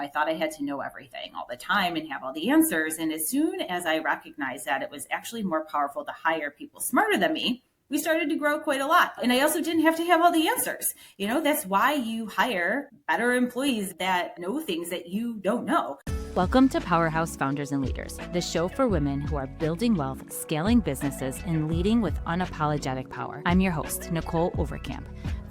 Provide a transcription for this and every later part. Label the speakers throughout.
Speaker 1: I thought I had to know everything all the time and have all the answers. And as soon as I recognized that it was actually more powerful to hire people smarter than me, we started to grow quite a lot. And I also didn't have to have all the answers. That's why you hire better employees that know things that you don't know.
Speaker 2: Welcome to Powerhouse Founders and Leaders, the show for women who are building wealth, scaling businesses, and leading with unapologetic power. I'm your host, Nicholle Overcamp.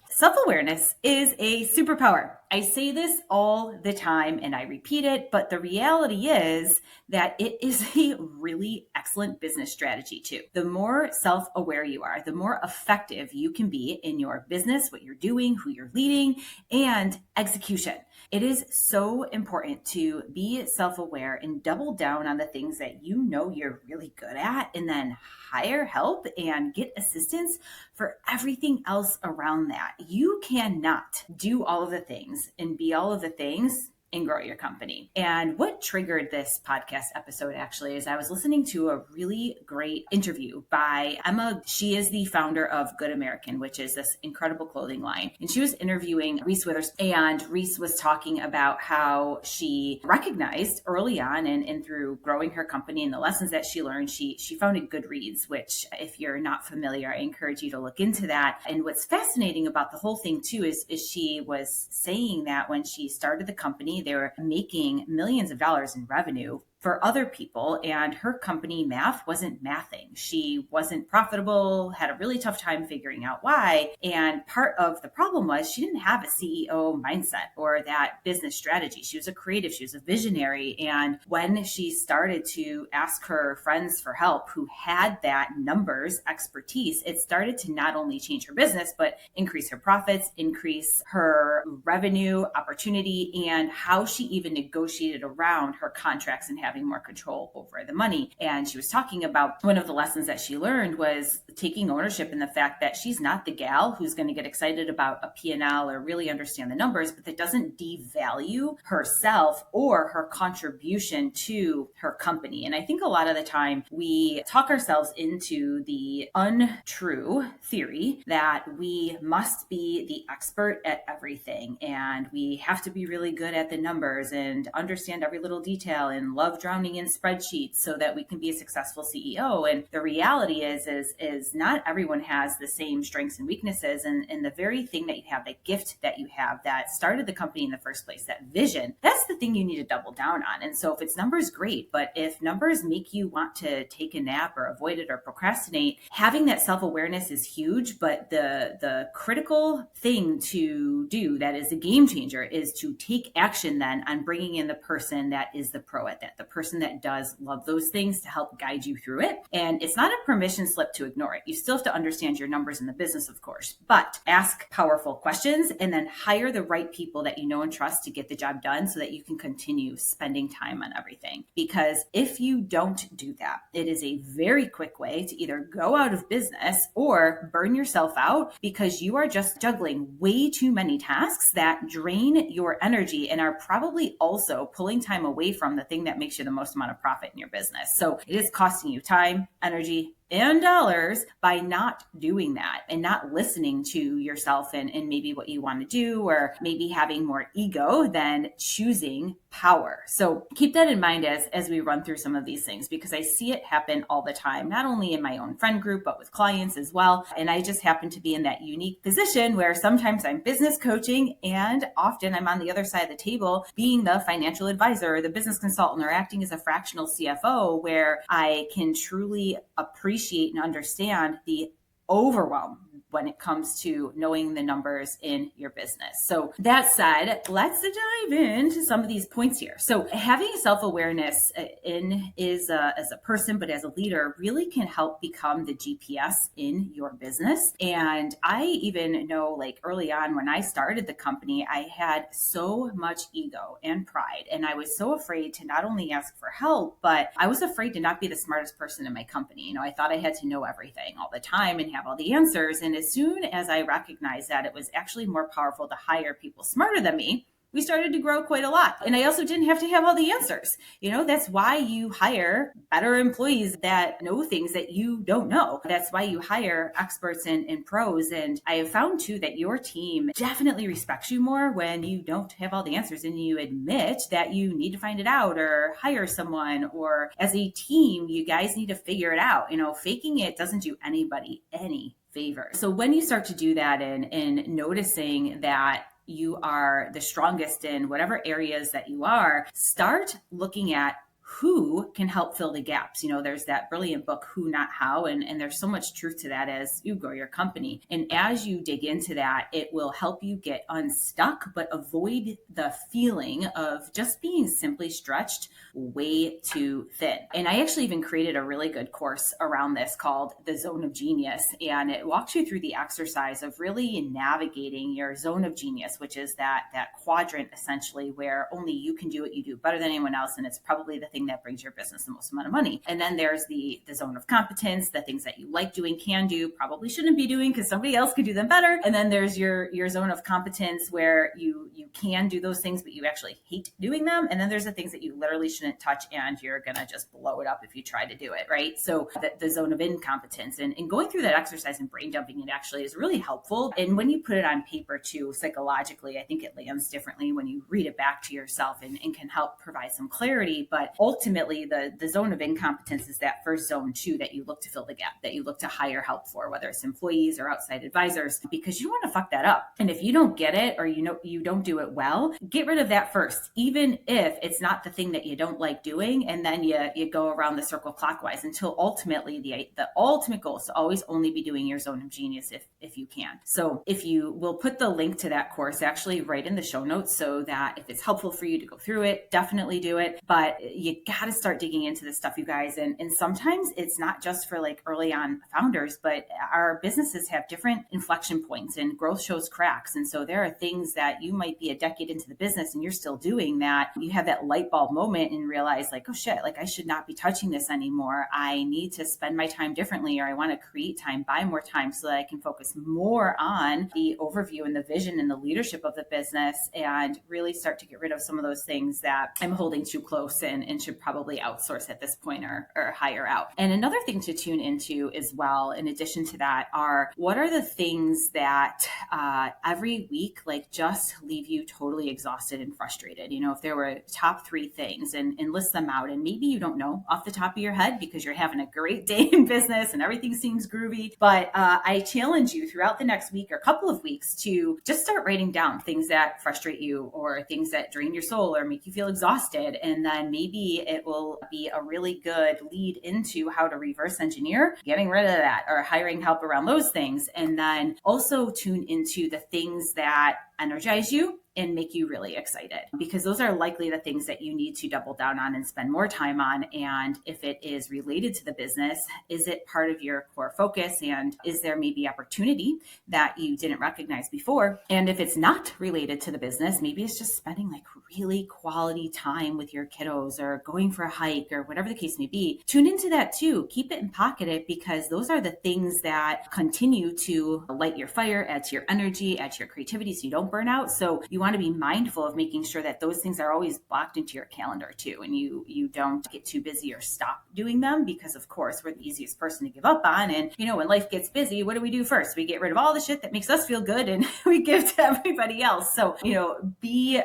Speaker 1: Self-awareness is a superpower. I say this all the time and I repeat it, but the reality is that it is a really excellent business strategy too. The more self-aware you are, the more effective you can be in your business, what you're doing, who you're leading, and execution. It is so important to be self-aware and double down on the things that you know you're really good at, and then hire help and get assistance for everything else around that. You cannot do all of the things and be all of the things and grow your company. And what triggered this podcast episode actually is I was listening to a really great interview by Emma. She is the founder of Good American, which is this incredible clothing line. And she was interviewing Reese Witherspoon, and Reese was talking about how she recognized early on and through growing her company and the lessons that she learned, she founded Goodreads, which if you're not familiar, I encourage you to look into that. And what's fascinating about the whole thing too is she was saying that when she started the company, they were making millions of dollars in revenue for other people, and her company math wasn't mathing. She wasn't profitable, had a really tough time figuring out why. And part of the problem was she didn't have a CEO mindset or that business strategy. She was a creative, she was a visionary. And when she started to ask her friends for help who had that numbers expertise, it started to not only change her business, but increase her profits, increase her revenue opportunity, and how she even negotiated around her contracts and having more control over the money. And she was talking about one of the lessons that she learned was taking ownership in the fact that she's not the gal who's going to get excited about a P&L or really understand the numbers, but that doesn't devalue herself or her contribution to her company. And I think a lot of the time we talk ourselves into the untrue theory that we must be the expert at everything and we have to be really good at the numbers and understand every little detail and love drowning in spreadsheets so that we can be a successful CEO. And the reality is not everyone has the same strengths and weaknesses. And the very thing that you have, that gift that you have that started the company in the first place, that vision, that's the thing you need to double down on. And so if it's numbers, great. But if numbers make you want to take a nap or avoid it or procrastinate, having that self-awareness is huge. But the critical thing to do that is a game changer is to take action then on bringing in the person that is the pro at that, the person that does love those things to help guide you through it. And it's not a permission slip to ignore it. You still have to understand your numbers in the business, of course, but ask powerful questions and then hire the right people that you know and trust to get the job done so that you can continue spending time on everything. Because if you don't do that, it is a very quick way to either go out of business or burn yourself out because you are just juggling way too many tasks that drain your energy and are probably also pulling time away from the thing that makes you the most amount of profit in your business. So it is costing you time, energy, and dollars by not doing that and not listening to yourself and maybe what you want to do, or maybe having more ego than choosing power. So keep that in mind as we run through some of these things, because I see it happen all the time, not only in my own friend group, but with clients as well. And I just happen to be in that unique position where sometimes I'm business coaching and often I'm on the other side of the table being the financial advisor or the business consultant or acting as a fractional CFO, where I can truly appreciate and understand the overwhelm when it comes to knowing the numbers in your business. So that said, let's dive into some of these points here. So having self-awareness as a person, but as a leader, really can help become the GPS in your business. And I even know, like early on when I started the company, I had so much ego and pride. And I was so afraid to not only ask for help, but I was afraid to not be the smartest person in my company. I thought I had to know everything all the time and have all the answers. And as soon as I recognized that it was actually more powerful to hire people smarter than me, we started to grow quite a lot. And I also didn't have to have all the answers. That's why you hire better employees that know things that you don't know. That's why you hire experts and pros. And I have found too that your team definitely respects you more when you don't have all the answers and you admit that you need to find it out or hire someone, or as a team, you guys need to figure it out. Faking it doesn't do anybody any favor. So when you start to do that and noticing that you are the strongest in whatever areas that you are, start looking at who can help fill the gaps. There's that brilliant book, Who Not How, and there's so much truth to that as you grow your company. And as you dig into that, it will help you get unstuck, but avoid the feeling of just being simply stretched way too thin. And I actually even created a really good course around this called The Zone of Genius. And it walks you through the exercise of really navigating your zone of genius, which is that quadrant essentially where only you can do what you do better than anyone else. And it's probably the thing that brings your business the most amount of money. And then there's the zone of competence, the things that you like doing, can do, probably shouldn't be doing because somebody else could do them better. And then there's your zone of competence where you can do those things, but you actually hate doing them. And then there's the things that you literally shouldn't touch and you're going to just blow it up if you try to do it, right? So the zone of incompetence and going through that exercise and brain dumping it actually is really helpful. And when you put it on paper too, psychologically, I think it lands differently when you read it back to yourself and can help provide some clarity. But ultimately, the zone of incompetence is that first zone too that you look to fill the gap, that you look to hire help for, whether it's employees or outside advisors, because you don't want to fuck that up. And if you don't get it or you don't do it well, get rid of that first, even if it's not the thing that you don't like doing. And then you go around the circle clockwise until ultimately the ultimate goal is to always only be doing your zone of genius if you can. So if you will put the link to that course actually right in the show notes so that if it's helpful for you to go through it, definitely do it. But you got to start digging into this stuff, you guys. And sometimes it's not just for like early on founders, but our businesses have different inflection points and growth shows cracks. And so there are things that you might be a decade into the business and you're still doing that. You have that light bulb moment and realize like, oh shit, like I should not be touching this anymore. I need to spend my time differently, or I want to create time, buy more time so that I can focus more on the overview and the vision and the leadership of the business and really start to get rid of some of those things that I'm holding too close and should probably outsource at this point or hire out. And another thing to tune into as well, in addition to that, are what are the things that every week like just leave you totally exhausted and frustrated? If there were top 3 things and list them out, and maybe you don't know off the top of your head because you're having a great day in business and everything seems groovy, but I challenge you throughout the next week or couple of weeks to just start writing down things that frustrate you or things that drain your soul or make you feel exhausted. And then maybe it will be a really good lead into how to reverse engineer getting rid of that or hiring help around those things. And then also tune into the things that energize you and make you really excited, because those are likely the things that you need to double down on and spend more time on. And if it is related to the business, is it part of your core focus? And is there maybe opportunity that you didn't recognize before? And if it's not related to the business, maybe it's just spending like really quality time with your kiddos or going for a hike or whatever the case may be. Tune into that too. Keep it and pocket it, because those are the things that continue to light your fire, add to your energy, add to your creativity so you don't burn out. So you want to be mindful of making sure that those things are always blocked into your calendar too, and you don't get too busy or stop doing them, because of course we're the easiest person to give up on. And when life gets busy, what do we do first? We get rid of all the shit that makes us feel good and we give to everybody else. So be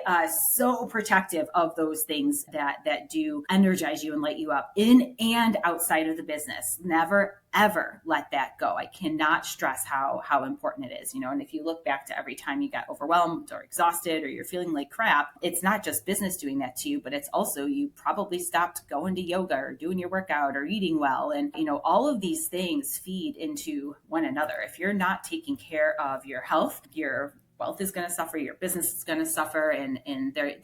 Speaker 1: so protective of those things that do energize you and light you up in and outside of the business. Never ever let that go. I cannot stress how important it is, and if you look back to every time you got overwhelmed or exhausted or you're feeling like crap, it's not just business doing that to you, but it's also you probably stopped going to yoga or doing your workout or eating well. And, all of these things feed into one another. If you're not taking care of your health, your wealth is going to suffer, your business is going to suffer, and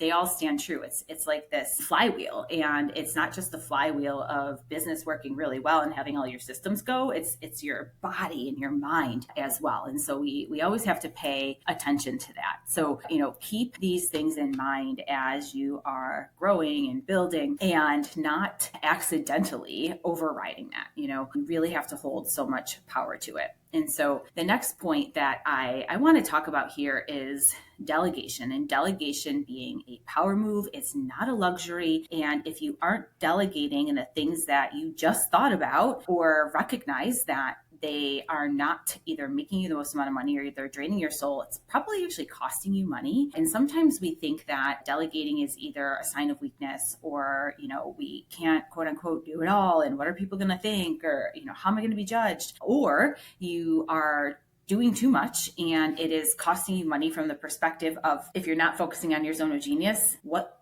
Speaker 1: they all stand true. It's like this flywheel, and it's not just the flywheel of business working really well and having all your systems go. It's your body and your mind as well. And so we always have to pay attention to that. So, keep these things in mind as you are growing and building, and not accidentally overriding that. You really have to hold so much power to it. And so the next point that I want to talk about here is delegation, and delegation being a power move. It's not a luxury. And if you aren't delegating in the things that you just thought about or recognize that they are not either making you the most amount of money or they're draining your soul, it's probably actually costing you money. And sometimes we think that delegating is either a sign of weakness or, we can't quote unquote do it all. And what are people going to think? Or, how am I going to be judged? Or you are doing too much and it is costing you money from the perspective of, if you're not focusing on your zone of genius, what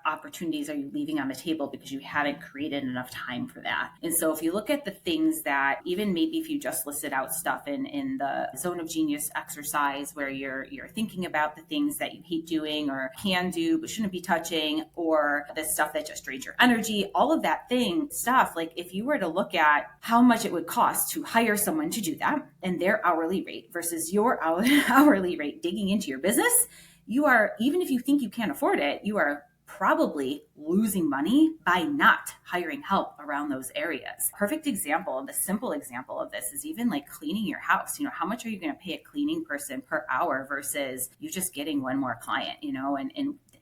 Speaker 1: opportunities are you leaving on the table because you haven't created enough time for that? And so if you look at the things that, even maybe if you just listed out stuff in the zone of genius exercise where you're thinking about the things that you hate doing or can do but shouldn't be touching, or the stuff that just drains your energy, all of that stuff, like if you were to look at how much it would cost to hire someone to do that and their hourly rate versus your hourly rate digging into your business, you are, even if you think you can't afford it, you are probably losing money by not hiring help around those areas. Perfect example, the simple example of this is even like cleaning your house. How much are you going to pay a cleaning person per hour versus you just getting one more client,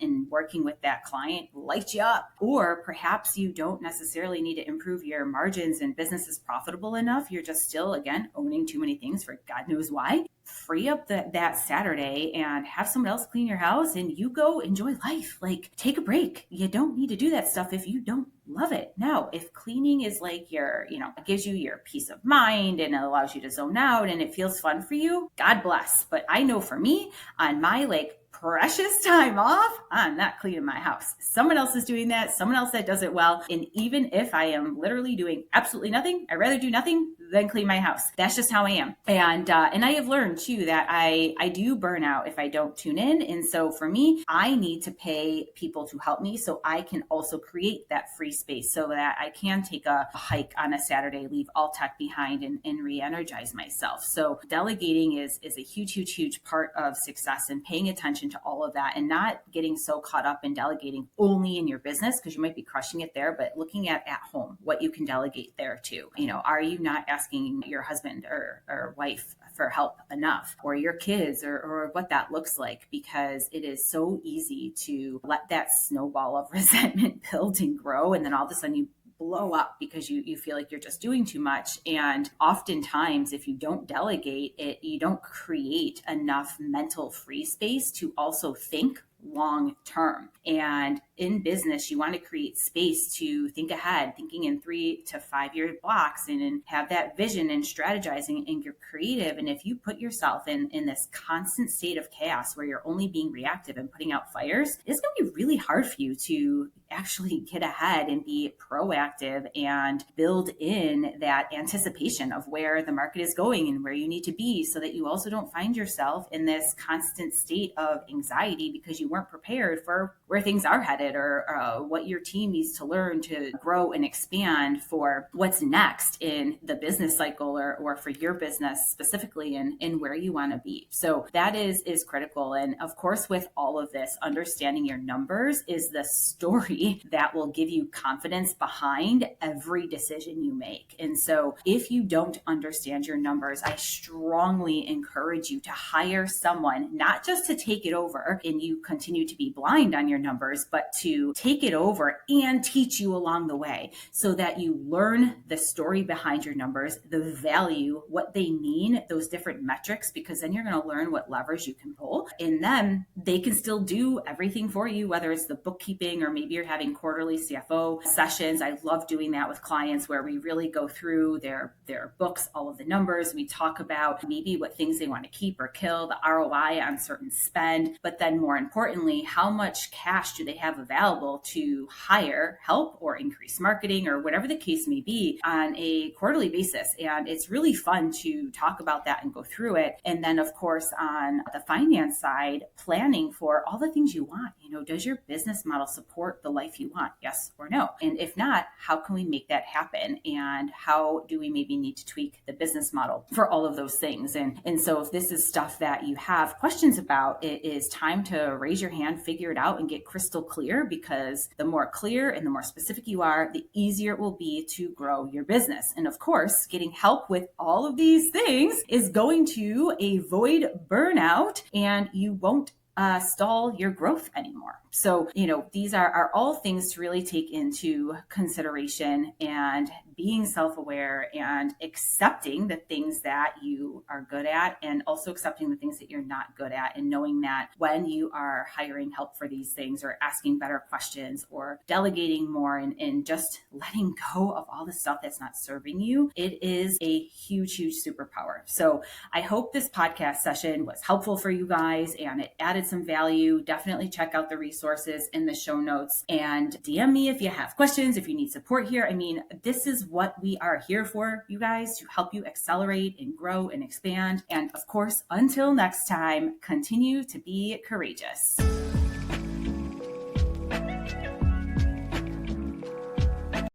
Speaker 1: and working with that client lights you up? Or perhaps you don't necessarily need to improve your margins and business is profitable enough. You're just still, again, owning too many things for God knows why. Free up that Saturday and have someone else clean your house and you go enjoy life. Like, take a break. You don't need to do that stuff if you don't love it. Now, if cleaning is like it gives you your peace of mind and it allows you to zone out and it feels fun for you, God bless. But I know for me, on my precious time off, I'm not cleaning my house. Someone else is doing that, someone else that does it well. And even if I am literally doing absolutely nothing, I'd rather do nothing than clean my house. That's just how I am. And I have learned too that I do burn out if I don't tune in. And so for me, I need to pay people to help me so I can also create that free space so that I can take a hike on a Saturday, leave all tech behind and re-energize myself. So delegating is a huge part of success, and paying attention to all of that and not getting so caught up in delegating only in your business because you might be crushing it there, but looking at home, what you can delegate there too. Are you not asking your husband or wife for help enough, or your kids, or what that looks like? Because it is so easy to let that snowball of resentment build and grow, and then all of a sudden you blow up because you feel like you're just doing too much. And oftentimes, if you don't delegate it, you don't create enough mental free space to also think long term. And in business, you want to create space to think ahead, thinking in 3 to 5 year blocks, and have that vision and strategizing, and you're creative. And if you put yourself in this constant state of chaos where you're only being reactive and putting out fires, it's going to be really hard for you to actually get ahead and be proactive and build in that anticipation of where the market is going and where you need to be, so that you also don't find yourself in this constant state of anxiety because you weren't prepared for where things are headed, or what your team needs to learn to grow and expand for what's next in the business cycle, or for your business specifically, and where you want to be. So that is critical. And of course, with all of this, understanding your numbers is the story that will give you confidence behind every decision you make. And so if you don't understand your numbers, I strongly encourage you to hire someone, not just to take it over and you continue to be blind on your numbers, but to take it over and teach you along the way, so that you learn the story behind your numbers, the value, what they mean, those different metrics, because then you're going to learn what levers you can pull, and then they can still do everything for you, whether it's the bookkeeping or maybe you're having quarterly CFO sessions. I love doing that with clients where we really go through their books, all of the numbers. We talk about maybe what things they want to keep or kill, the ROI on certain spend, but then more importantly, how much cash do they have available to hire help or increase marketing or whatever the case may be on a quarterly basis. And it's really fun to talk about that and go through it. And then of course, on the finance side, planning for all the things you want. Does your business model support the life you want? Yes or no? And if not, how can we make that happen? And how do we maybe need to tweak the business model for all of those things? And so if this is stuff that you have questions about, it is time to raise your hand, figure it out, and get crystal clear clear, because the more clear and the more specific you are, the easier it will be to grow your business. And of course, getting help with all of these things is going to avoid burnout, and you won't stall your growth anymore. So, these are all things to really take into consideration, and being self-aware and accepting the things that you are good at, and also accepting the things that you're not good at, and knowing that when you are hiring help for these things, or asking better questions, or delegating more, and just letting go of all the stuff that's not serving you, it is a huge, huge superpower. So I hope this podcast session was helpful for you guys and it added some value. Definitely check out the resources in the show notes, and DM me if you have questions, if you need support here. I mean, this is what we are here for, you guys, to help you accelerate and grow and expand. And of course, until next time, continue to be courageous.